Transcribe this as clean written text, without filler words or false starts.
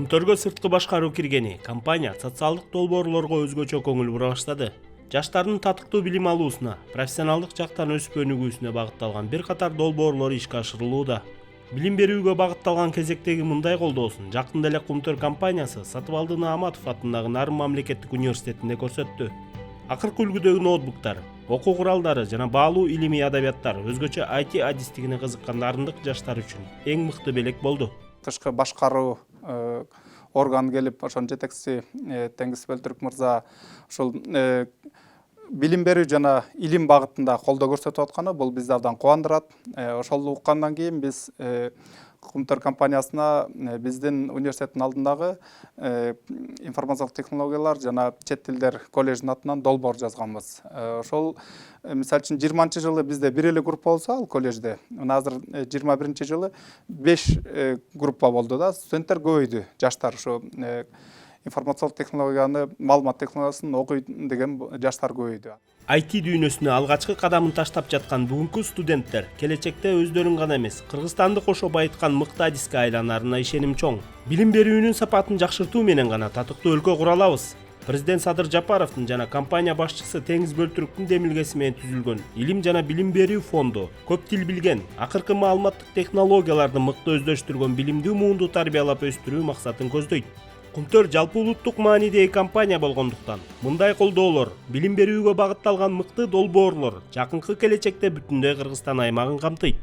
Кумтөргө сырткы башкаруу киргени компания социалдык долбоорлорго өзгөчө көңүл бура баштады. Жаштардын татыктуу билим алуусуна, профессионалдык жактан өсүп өнүгүүсүнө багытталган бир катар долбоорлор ишке ашырылууда. Билим берүүгө багытталган кезектеги мындай колдоосун жакында эле Кумтөр компаниясы Сатыбалдын Ааматов атындагы Нарын мамлекеттик университетинде көрсөттү. Акыркы үлгүдөгү ноутбуктар, окуу куралдары жана баалуу илимий адабияттар өзгөчө IT адистигине кызыккан дарындык жаштар үчүн эң мыкты белек болду. Тышкы башкаруу орган келип, ошонун жетекчиси Теңиз Бөлтүрк мырза ушул билим берүү жана илим багытында колдоо көрсөтүп атканы бул бизди абдан кубандырат. Ошол уккандан кийин биз Кумтөр компаниясына биздин университеттин алдындагы информациялык технологиялар жана чет тилдер коллеждин атынан долбоор жазганбыз. Ошол мисалы үчүн 20-жылы бизде бир эле группа болсо ал коллежде, мына азыр 21-жылы 5 группа болду да, студенттер көбөйдү, жаштар ушу информациялык технологияны, маалымат технологиясын окуйт деген жаштар көбөйдү. IT дүйнөсүнө алгачкы кадамын таштап жаткан бүгүнкү студенттер келечекте өздөрүн гана эмес, Кыргызстанды кошо байыткан мыкты адиске айланарына ишеним чоң. Билим берүүнүн сапатын жакшыртуу менен гана татыктуу өлкө кура алабыз. Президент Садыр Жапаровдун жана компания башчысы Теңиз Бөлтүрктүн демилгеси менен түзүлгөн Илим жана билим берүү фонду көп тил билген, акыркы маалыматтык технологияларды мыкты өздөштүргөн билимдүү муунду тарбиялап өстүрүү максатын көздөйт. Кумтөр жалпы улуттук маанидеги компания болгондуктан мындай колдоолор, билим берүүгө багытталган мыкты долбоорлор жакынкы келечекте бүтүндөй Кыргызстан аймагын камтыйт.